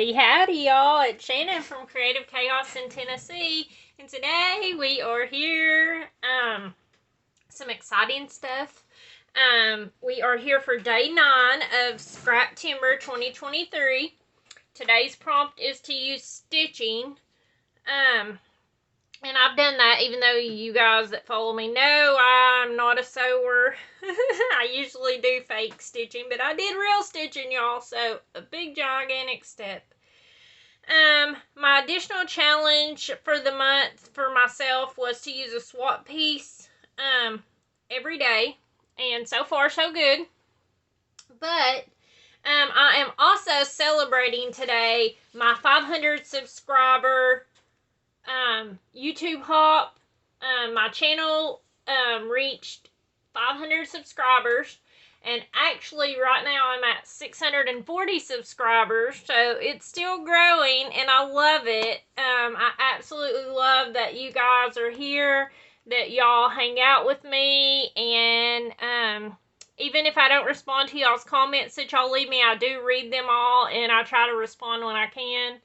Howdy, howdy, y'all. It's Shannon from Creative Chaos in Tennessee, and today we are here, some exciting stuff. We are here for day 9 of Scraptember 2023. Today's prompt is to use stitching, and I've done that even though you guys that follow me know I'm not a sewer. I usually do fake stitching, but I did real stitching, y'all, so a big gigantic step. My additional challenge for the month for myself was to use a swap piece every day, and so far so good. But I am also celebrating today my 500 subscriber YouTube hop. My channel reached 500 subscribers, and actually right now I'm at 640 subscribers, so it's still growing and I love it. I absolutely love that you guys are here, that y'all hang out with me, and even if I don't respond to y'all's comments that y'all leave me, I do read them all and I try to respond when I can.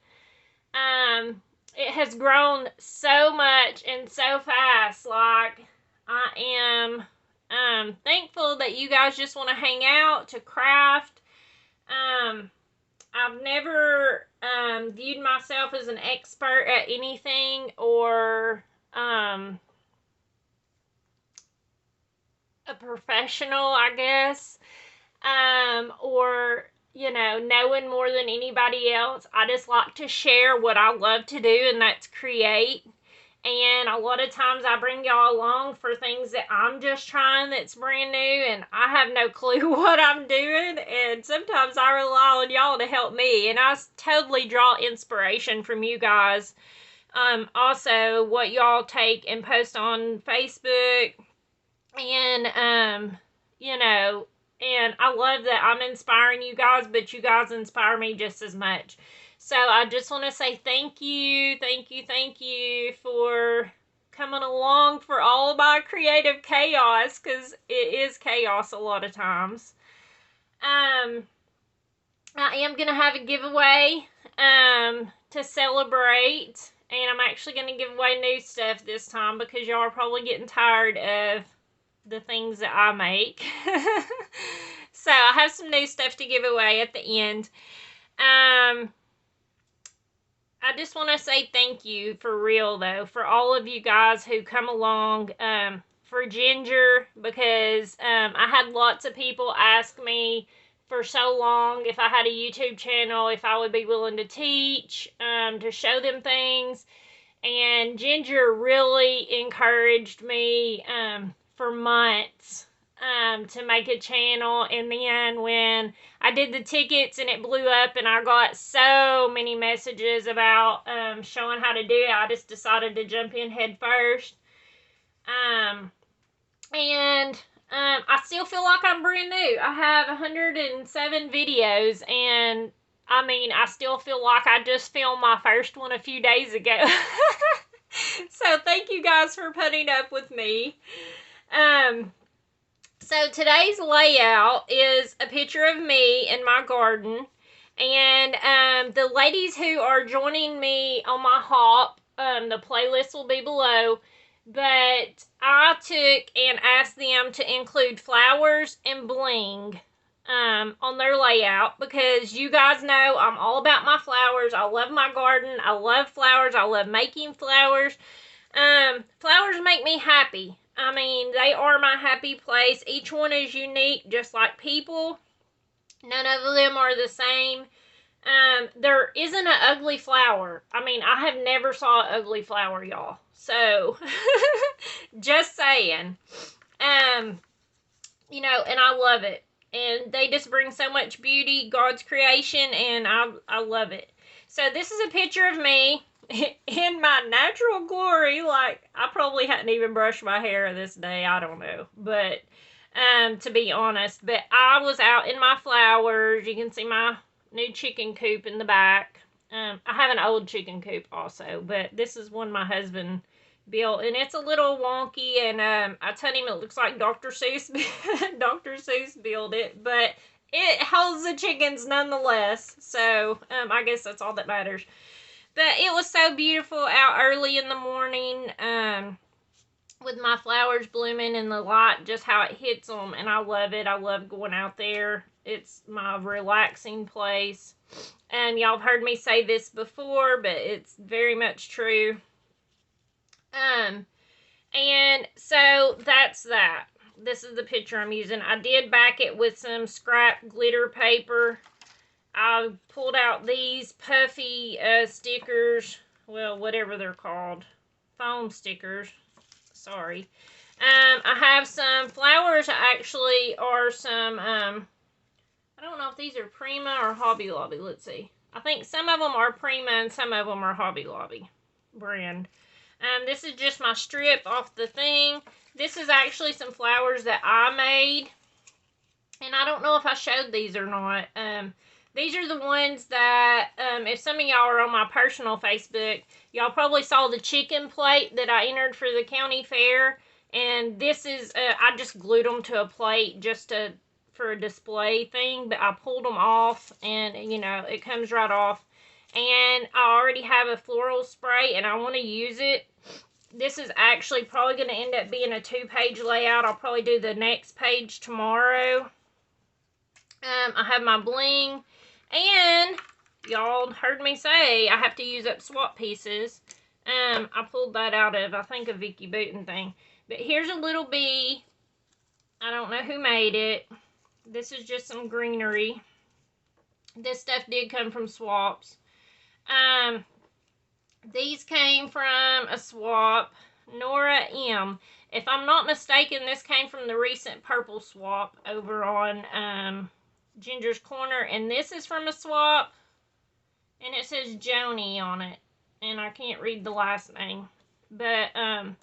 It has grown so much and so fast. Like, I am thankful that you guys just want to hang out, to craft. I've never viewed myself as an expert at anything, or a professional, I guess, or, you know, knowing more than anybody else. I just like to share what I love to do, and that's create. And a lot of times I bring y'all along for things that I'm just trying that's brand new, and I have no clue what I'm doing, and sometimes I rely on y'all to help me, and I totally draw inspiration from you guys. Also, what y'all take and post on Facebook, and, you know, and I love that I'm inspiring you guys, but you guys inspire me just as much. So I just want to say thank you for coming along for all of my creative chaos, because it is chaos a lot of times. I am going to have a giveaway to celebrate, and I'm actually going to give away new stuff this time because y'all are probably getting tired of the things that I make. So I have some new stuff to give away at the end. I just want to say thank you, for real though, for all of you guys who come along, for Ginger, because I had lots of people ask me for so long if I had a YouTube channel, if I would be willing to teach, to show them things, and Ginger really encouraged me for months to make a channel. And then when I did the tickets and it blew up and I got so many messages about showing how to do it, I just decided to jump in head first. I still feel like I'm brand new. I have 107 videos, and I mean, I still feel like I just filmed my first one a few days ago. So thank you guys for putting up with me. So today's layout is a picture of me in my garden, and the ladies who are joining me on my hop, the playlist will be below, but I took and asked them to include flowers and bling on their layout, because you guys know I'm all about my flowers. I love my garden. I love flowers. I love making flowers. Flowers make me happy. I mean, they are my happy place. Each one is unique, just like people. None of them are the same. There isn't an ugly flower. I mean, I have never saw an ugly flower, y'all. So, just saying. You know, and I love it. And they just bring so much beauty, God's creation, and I love it. So, this is a picture of me in my natural glory. Like, I probably hadn't even brushed my hair this day, I don't know, but to be honest, but I was out in my flowers. You can see my new chicken coop in the back. I have an old chicken coop also, but this is one my husband built, and it's a little wonky, and I told him it looks like Dr. Seuss Dr. Seuss built it, but it holds the chickens nonetheless. So, I guess that's all that matters. But it was so beautiful out early in the morning, with my flowers blooming and the light, just how it hits them. And I love it. I love going out there. It's my relaxing place. And y'all have heard me say this before, but it's very much true. And so that's that. This is the picture I'm using. I did back it with some scrap glitter paper. I pulled out these puffy stickers. Well, whatever they're called. Foam stickers. Sorry. I have some flowers actually, or some, I don't know if these are Prima or Hobby Lobby. Let's see. I think some of them are Prima and some of them are Hobby Lobby brand. This is just my strip off the thing. This is actually some flowers that I made. And I don't know if I showed these or not. These are the ones that, if some of y'all are on my personal Facebook, y'all probably saw the chicken plate that I entered for the county fair. And this is, I just glued them to a plate just for a display thing. But I pulled them off and, you know, it comes right off. And I already have a floral spray and I want to use it. This is actually probably going to end up being a 2-page layout. I'll probably do the next page tomorrow. I have my bling. And y'all heard me say I have to use up swap pieces. I pulled that out of, I think, a Vicky Booten thing. But here's a little bee. I don't know who made it. This is just some greenery. This stuff did come from swaps. These came from a swap. Nora M. If I'm not mistaken, this came from the recent purple swap over on Ginger's Corner. And this is from a swap. And it says Joni on it. And I can't read the last name. But Joni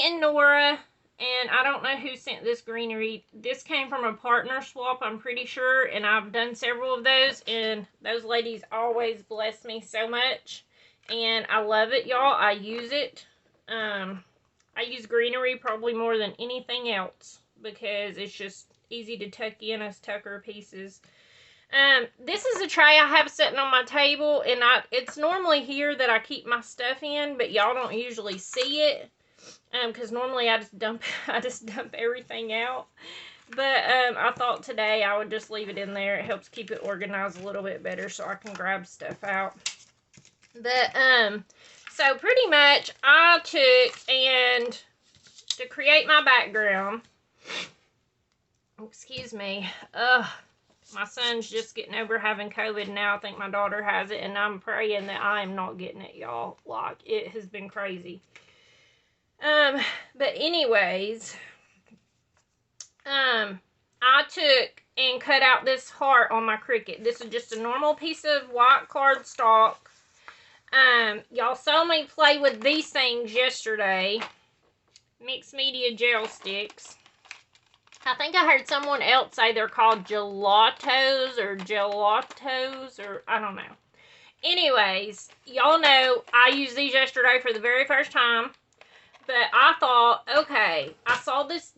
and Nora. And I don't know who sent this greenery. This came from a partner swap, I'm pretty sure. And I've done several of those. And those ladies always bless me so much. And I love it, y'all. I use it. I use greenery probably more than anything else. Because it's just easy to tuck in as tucker pieces. This is a tray I have sitting on my table. And it's normally here that I keep my stuff in. But y'all don't usually see it. Because normally I just dump everything out. But I thought today I would just leave it in there. It helps keep it organized a little bit better so I can grab stuff out. But so pretty much I took and to create my background. Excuse me. My son's just getting over having COVID now. I think my daughter has it, and I'm praying that I am not getting it, y'all. Like, it has been crazy. But anyways, I took and cut out this heart on my Cricut. This is just a normal piece of white cardstock. Y'all saw me play with these things yesterday. Mixed media gel sticks. I think I heard someone else say they're called gelatos or I don't know. Anyways, y'all know I used these yesterday for the very first time. But I thought, okay, I saw this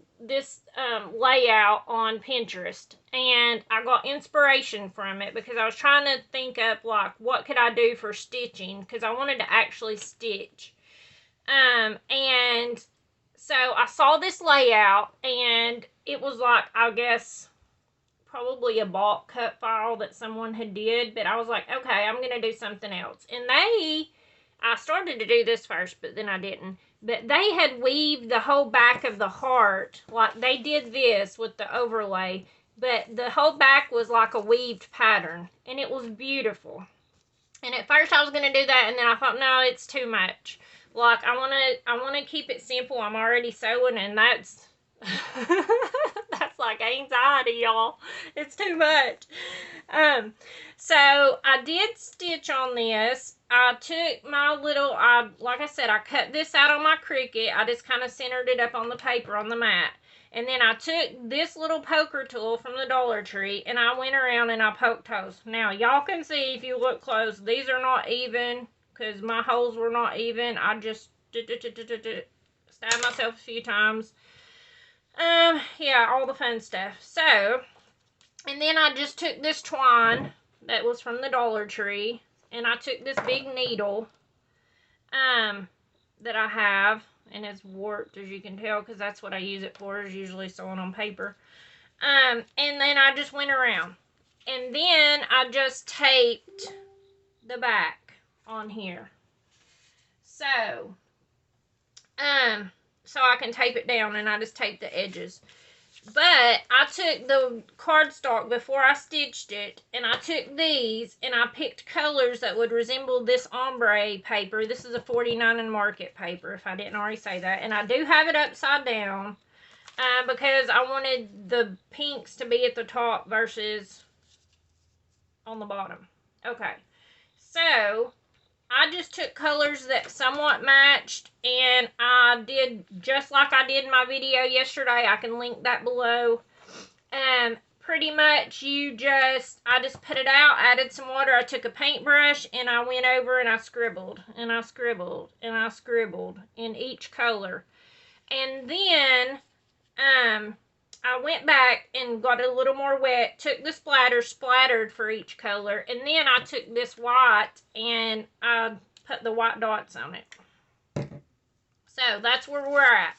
layout on Pinterest, and I got inspiration from it because I was trying to think up, like, what could I do for stitching, because I wanted to actually stitch. And so I saw this layout, and it was like, I guess, probably a bulk cut file that someone had did, but I was like, okay, I'm going to do something else. And I started to do this first, but then I didn't. But they had weaved the whole back of the heart. Like, they did this with the overlay. But the whole back was like a weaved pattern. And it was beautiful. And at first I was going to do that. And then I thought, no, it's too much. Like, I want to keep it simple. I'm already sewing. And that's... that's like anxiety, y'all. It's too much. So I did stitch on this. I took my little, like I said, I cut this out on my Cricut. I just kind of centered it up on the paper on the mat. And then I took this little poker tool from the Dollar Tree and I went around and I poked holes. Now, y'all can see if you look close, these are not even because my holes were not even. I just stabbed myself a few times. Yeah, all the fun stuff. So, And then I just took this twine that was from the Dollar Tree, and I took this big needle that I have, and it's warped, as you can tell, because that's what I use it for, is usually sewing on paper. And then I just went around. And then I just taped the back on here. So I can tape it down, and I just tape the edges. But I took the cardstock before I stitched it, and I took these, and I picked colors that would resemble this ombre paper. This is a 49 and Market paper, if I didn't already say that. And I do have it upside down because I wanted the pinks to be at the top versus on the bottom. Okay, so I just took colors that somewhat matched, and I did just like I did in my video yesterday. I can link that below. Pretty much I just put it out, added some water. I took a paintbrush, and I went over and I scribbled, and I scribbled, and I scribbled in each color. And then, I went back and got a little more wet, took the splattered for each color, and then I took this white and I put the white dots on it. So that's where we're at.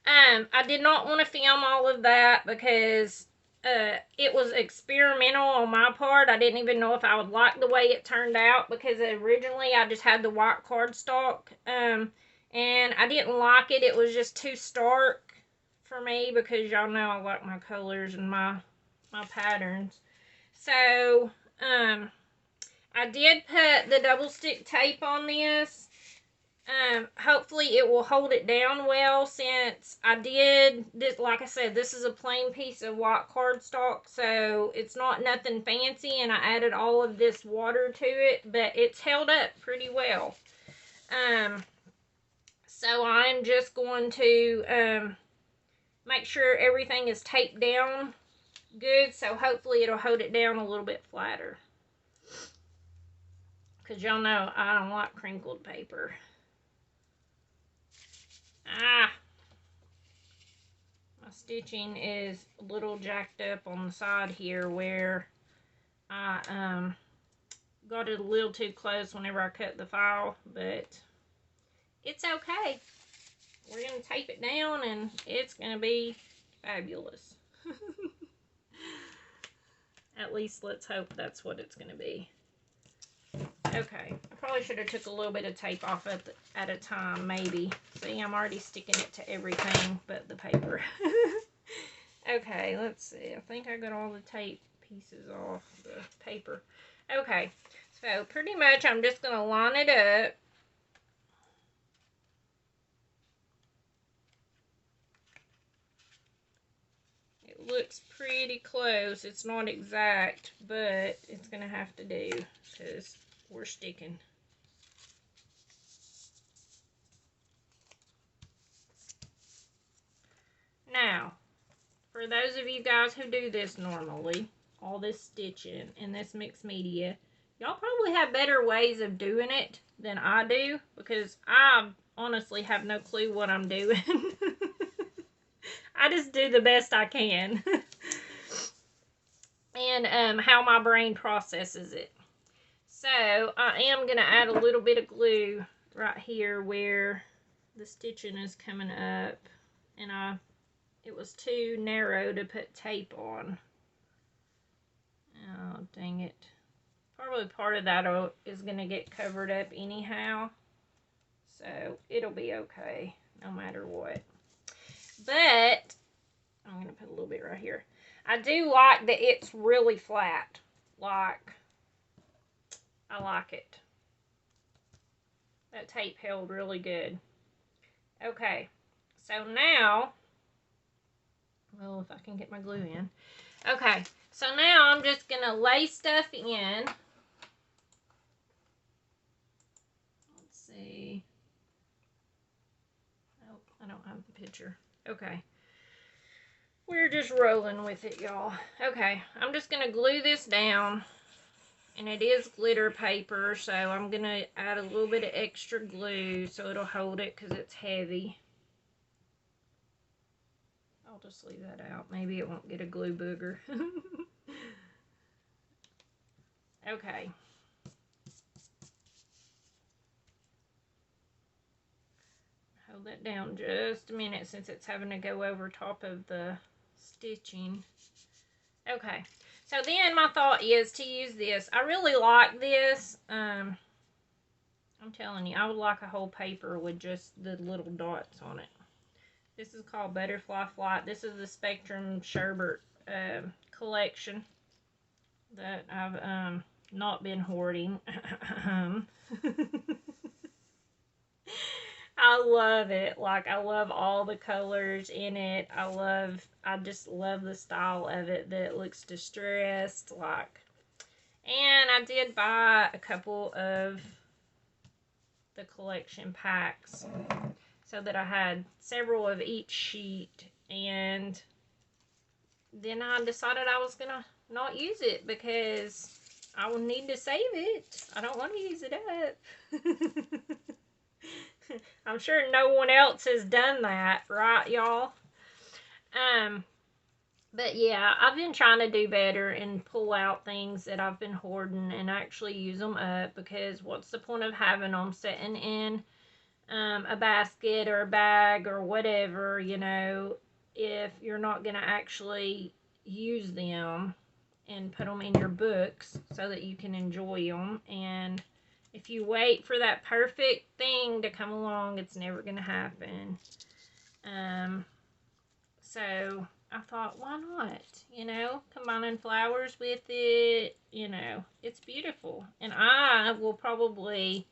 I did not want to film all of that because it was experimental on my part. I didn't even know if I would like the way it turned out, because originally I just had the white cardstock, and I didn't like it. It was just too stark for me, because y'all know I like my colors and my patterns. So I did put the double stick tape on this. Hopefully it will hold it down well, since I did this, like I said, this is a plain piece of white cardstock, so it's not nothing fancy, and I added all of this water to it, but it's held up pretty well. So I'm just going to make sure everything is taped down good, so hopefully it'll hold it down a little bit flatter. Because y'all know I don't like crinkled paper. My stitching is a little jacked up on the side here, where I got it a little too close whenever I cut the file, but it's okay. We're going to tape it down, and it's going to be fabulous. At least let's hope that's what it's going to be. Okay, I probably should have took a little bit of tape off at a time, maybe. See, I'm already sticking it to everything but the paper. Okay, let's see. I think I got all the tape pieces off the paper. Okay, so pretty much I'm just going to line it up. It looks pretty close. It's not exact, but it's going to have to do, because we're sticking. Now, for those of you guys who do this normally, all this stitching and this mixed media, y'all probably have better ways of doing it than I do, because I honestly have no clue what I'm doing. I just do the best I can. And how my brain processes it. So I am going to add a little bit of glue right here where the stitching is coming up, and it was too narrow to put tape on. Oh, dang it. Probably part of that is going to get covered up anyhow, so it'll be okay no matter what. But I'm going to put a little bit right here. I do like that it's really flat. Like, I like it. That tape held really good. Okay, so now, well, if I can get my glue in. Okay, so now I'm just going to lay stuff in. Let's see. Oh, I don't have the picture. Okay. We're just rolling with it, y'all. Okay, I'm just going to glue this down. And it is glitter paper, so I'm going to add a little bit of extra glue so it'll hold it because it's heavy. I'll just leave that out. Maybe it won't get a glue booger. Okay. Hold that down just a minute since it's having to go over top of the stitching. Okay. So then my thought is to use this. I really like this. I'm telling you, I would like a whole paper with just the little dots on it. This is called Butterfly Flight. This is the Spectrum Sherbert collection that I've not been hoarding. I love it. Like, I love all the colors in it. I just love the style of it, that it looks distressed, like. And I did buy a couple of the collection packs so that I had several of each sheet, and then I decided I was gonna not use it because I will need to save it. I don't want to use it up. I'm sure no one else has done that, right, y'all? But yeah, I've been trying to do better and pull out things that I've been hoarding and actually use them up, because what's the point of having them sitting in a basket or a bag or whatever, you know, if you're not going to actually use them and put them in your books so that you can enjoy them. And if you wait for that perfect thing to come along, it's never going to happen. So I thought, why not? You know, combining flowers with it, you know, it's beautiful. And I will probably,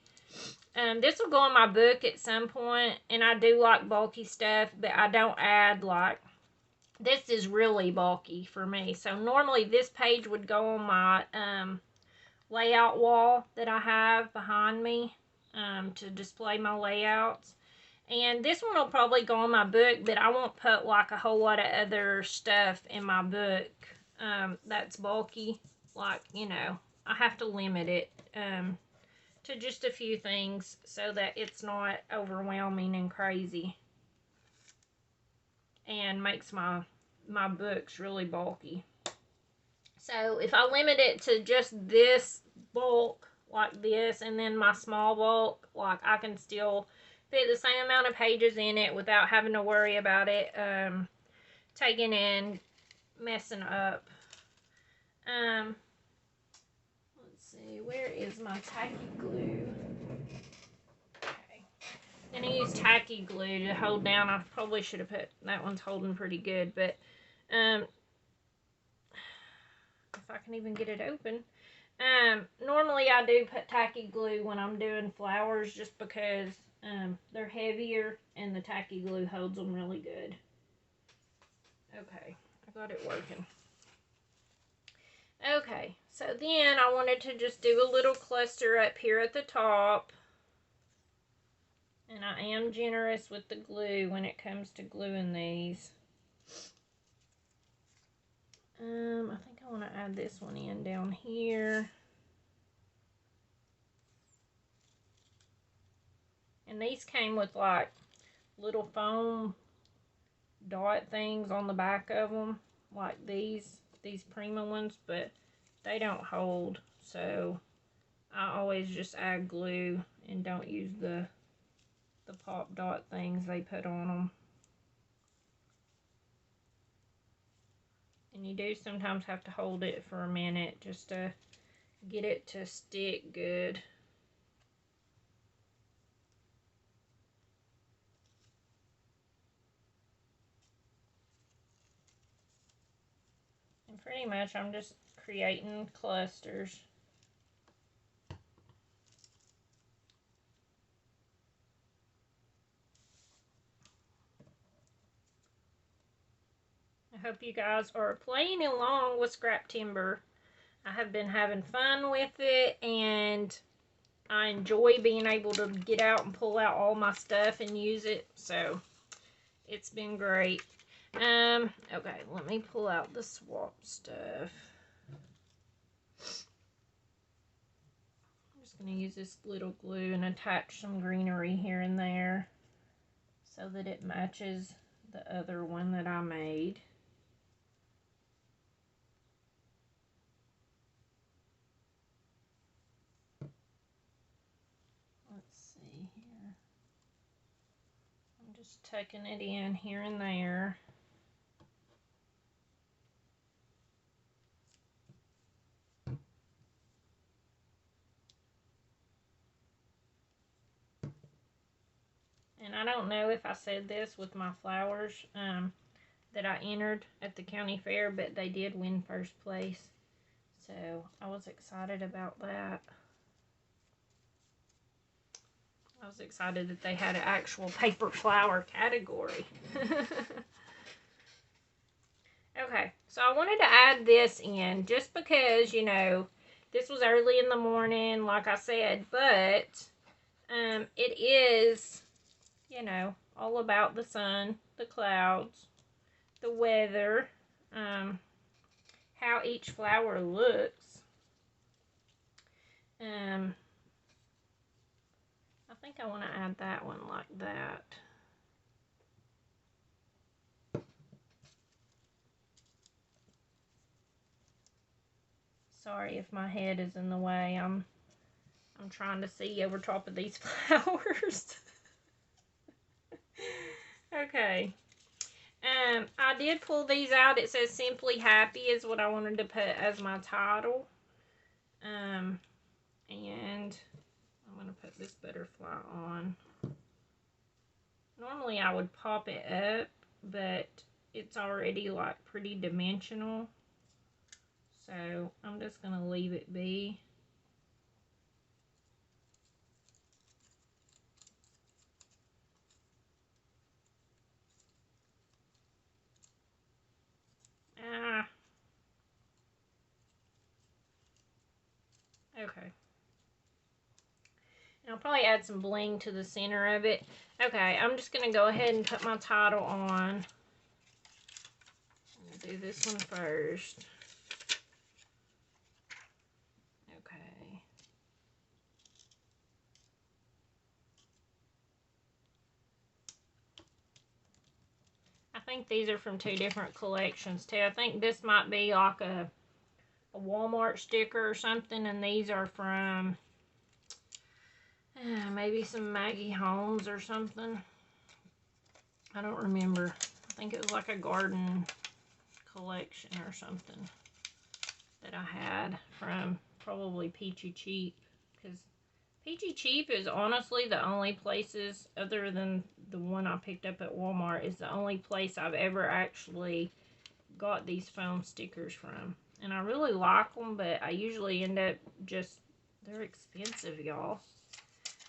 this will go in my book at some point, and I do like bulky stuff, but I don't add, like, this is really bulky for me. So normally this page would go on my layout wall that I have behind me to display my layouts. And this one will probably go in my book, but I won't put like a whole lot of other stuff in my book that's bulky. Like, you know, I have to limit it to just a few things so that it's not overwhelming and crazy and makes my books really bulky. So if I limit it to just this bulk like this, and then my small bulk, like, I can still fit the same amount of pages in it without having to worry about it taking and messing up. Let's see, where is my tacky glue? Okay. I'm going to use tacky glue to hold down. I probably should have put, that one's holding pretty good, but if I can even get it open. Normally I do put tacky glue when I'm doing flowers, just because they're heavier and the tacky glue holds them really good. Okay, I got it working. Okay, so then I wanted to just do a little cluster up here at the top. And I am generous with the glue when it comes to gluing these. I think I want to add this one in down here. And these came with like little foam dot things on the back of them, like these Prima ones, but they don't hold, so I always just add glue and don't use the pop dot things they put on them. And you do sometimes have to hold it for a minute just to get it to stick good. And pretty much I'm just creating clusters. I hope you guys are playing along with Scraptember. I have been having fun with it, and I enjoy being able to get out and pull out all my stuff and use it, so it's been great. Okay, let me pull out the swap stuff. I'm just going to use this little glue and attach some greenery here and there so that it matches the other one that I made. Let's see here. I'm just tucking it in here and there. And I don't know if I said this with my flowers that I entered at the county fair, but they did win first place. So I was excited about that. I was excited that they had an actual paper flower category. Okay, so I wanted to add this in just because, you know, this was early in the morning, like I said, but it is, you know, all about the sun, the clouds, the weather, how each flower looks. I think I want to add that one like that. Sorry if my head is in the way. I'm trying to see over top of these flowers. Okay. I did pull these out. It says Simply Happy is what I wanted to put as my title. And I'm going to put this butterfly on. Normally I would pop it up, but it's already like pretty dimensional. So I'm just going to leave it be. Okay. And I'll probably add some bling to the center of it. Okay, I'm just going to go ahead and put my title on. I'll do this one first. Okay. I think these are from two different collections too. I think this might be like a Walmart sticker or something, and these are from maybe some Maggie Holmes or something. I don't remember. I think it was like a garden collection or something that I had from probably Peachy Cheap, because Peachy Cheap is honestly the only places, other than the one I picked up at Walmart, is the only place I've ever actually got these foam stickers from. And I really like them, but I usually end up just, they're expensive, y'all.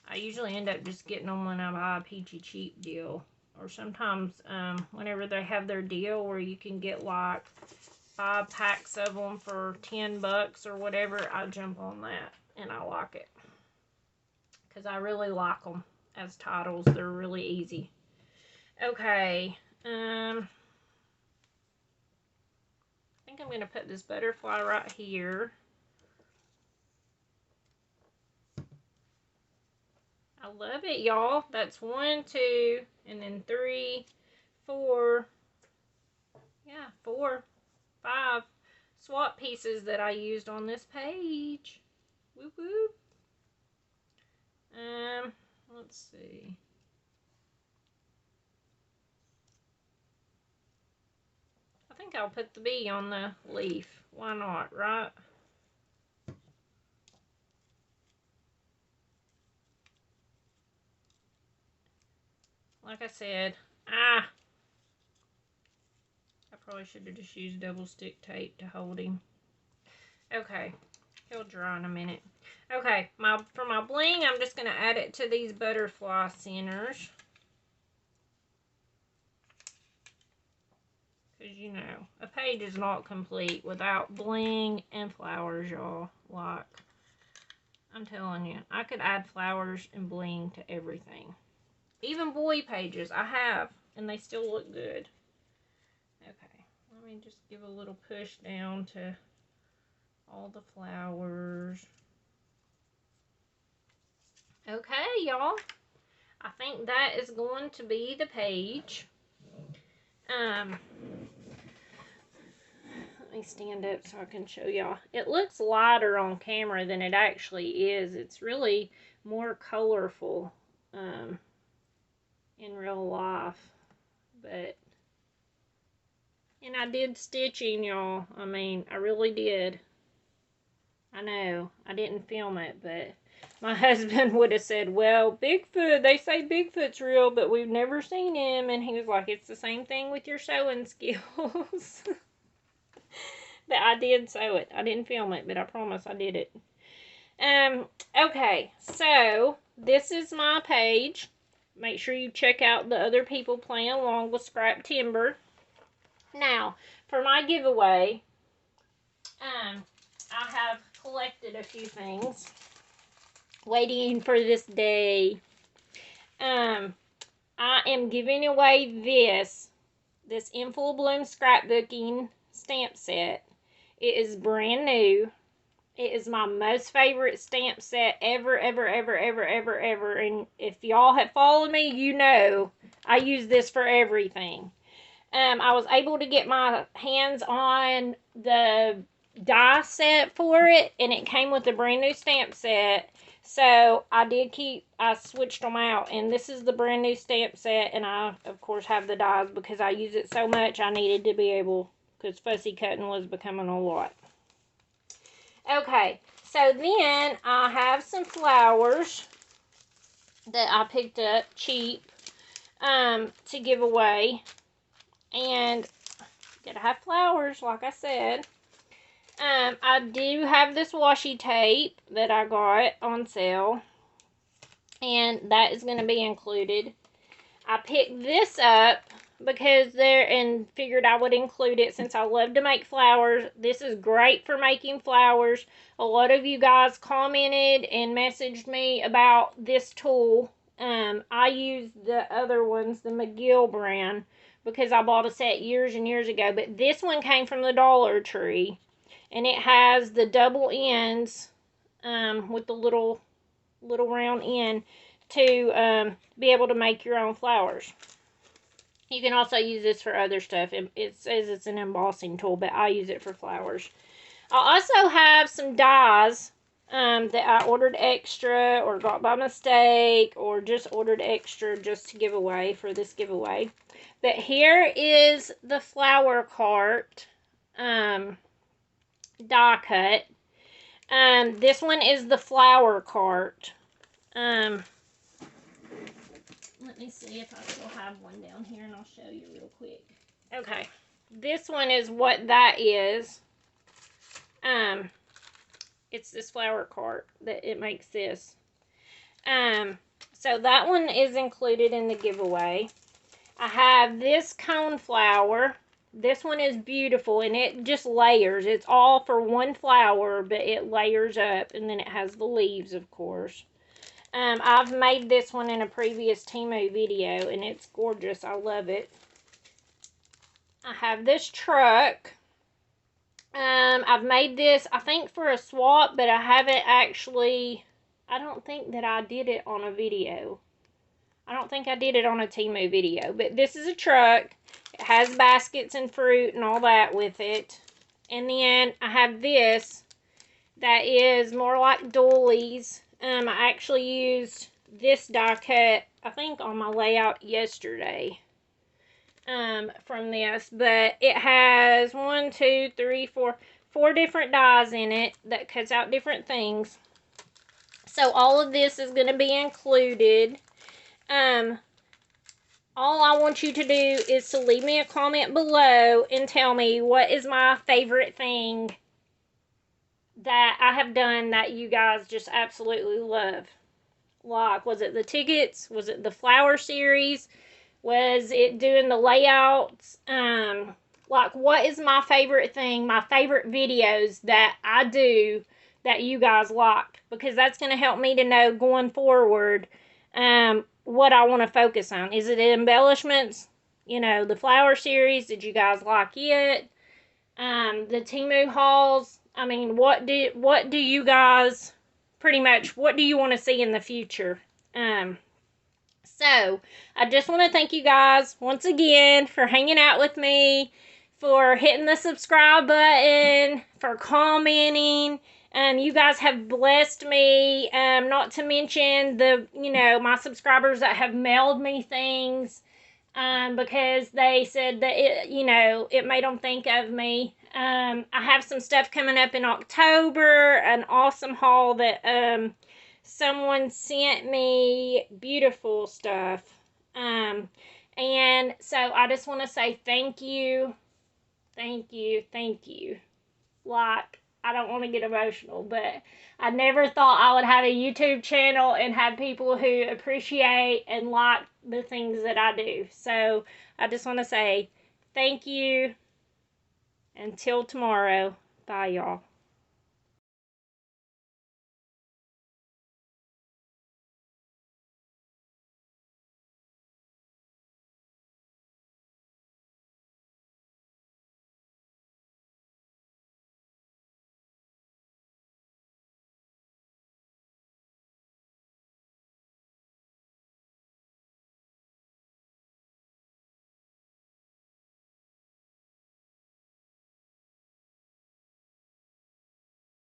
I usually end up just getting them when I buy a Peachy Cheap deal. Or sometimes whenever they have their deal where you can get like 5 packs of them for 10 bucks or whatever, I jump on that and I like it. Because I really like them as titles. They're really easy. Okay. I think I'm going to put this butterfly right here. I love it, y'all. That's 1, 2, and then 3, 4. Yeah, 4, 5 swap pieces that I used on this page. Whoop whoop. Let's see. I think I'll put the bee on the leaf. Why not, right? Like I said, I probably should have just used double stick tape to hold him. Okay, he'll dry in a minute. Okay, for my bling, I'm just going to add it to these butterfly centers. Because, you know, a page is not complete without bling and flowers, y'all. Like, I'm telling you, I could add flowers and bling to everything. Even boy pages, I have, and they still look good. Okay, let me just give a little push down to all the flowers. Okay, y'all. I think that is going to be the page. Let me stand up so I can show y'all. It looks lighter on camera than it actually is. It's really more colorful in real life. But, and I did stitching, y'all. I mean, I really did. I know, I didn't film it, but my husband would have said, well, Bigfoot, they say Bigfoot's real, but we've never seen him. And he was like, it's the same thing with your sewing skills. But I did sew it. I didn't film it, but I promise I did it. Okay, so this is my page. Make sure you check out the other people playing along with Scraptember. Now, for my giveaway, I have collected a few things. Waiting for this day. I am giving away this In Full Bloom scrapbooking stamp set. It is brand new. It is my most favorite stamp set ever. And if y'all have followed me, you know I use this for everything. I was able to get my hands on the die set for it, and it came with a brand new stamp set. So I switched them out, and this is the brand new stamp set, and I, of course, have the dies because I use it so much. I needed to be able, because fussy cutting was becoming a lot. Okay, so then I have some flowers that I picked up cheap to give away, and gotta have flowers, like I said. I do have this washi tape that I got on sale, and that is going to be included. I picked this up because and figured I would include it since I love to make flowers. This is great for making flowers. A lot of you guys commented and messaged me about this tool. I use the other ones, the McGill brand, because I bought a set years and years ago, but this one came from the Dollar Tree. And it has the double ends with the little round end to be able to make your own flowers. You can also use this for other stuff. It says it's an embossing tool, but I use it for flowers. I also have some dies that I ordered extra or got by mistake or just ordered extra just to give away for this giveaway. But here is the flower cart die cut. This one is the flower cart. Let me see if I still have one down here, and I'll show you real quick. Okay, this one is what that is. It's this flower cart that it makes this. So that one is included in the giveaway. I have this cone flower. This one is beautiful, and it just layers. It's all for one flower, but it layers up, and then it has the leaves, of course. I've made this one in a previous Temu video, and it's gorgeous. I love it. I have this truck. I've made this, I think, for a swap, but I haven't actually, I don't think that I did it on a video. I don't think I did it on a Temu video, but this is a truck. It has baskets and fruit and all that with it. And then I have this that is more like doilies. I actually used this die cut, I think, on my layout yesterday from this. But it has 1, 2, 3, 4 different dies in it that cuts out different things. So all of this is going to be included. All I want you to do is to leave me a comment below and tell me what is my favorite thing that I have done that you guys just absolutely love. Like, was it the tickets? Was it the flower series? Was it doing the layouts? Like, what is my favorite thing, my favorite videos that I do that you guys like? Because that's going to help me to know going forward what I want to focus on. Is it embellishments? You know, the flower series, did you guys like it? The Temu hauls. I mean, what do you guys, pretty much, what do you want to see in the future? So, I just want to thank you guys once again for hanging out with me, for hitting the subscribe button, for commenting. You guys have blessed me, not to mention my subscribers that have mailed me things, because they said that it made them think of me. I have some stuff coming up in October, an awesome haul that, someone sent me, beautiful stuff. And so I just want to say thank you. Thank you. Thank you. Like, I don't want to get emotional, but I never thought I would have a YouTube channel and have people who appreciate and like the things that I do. So I just want to say thank you. Until tomorrow. Bye, y'all.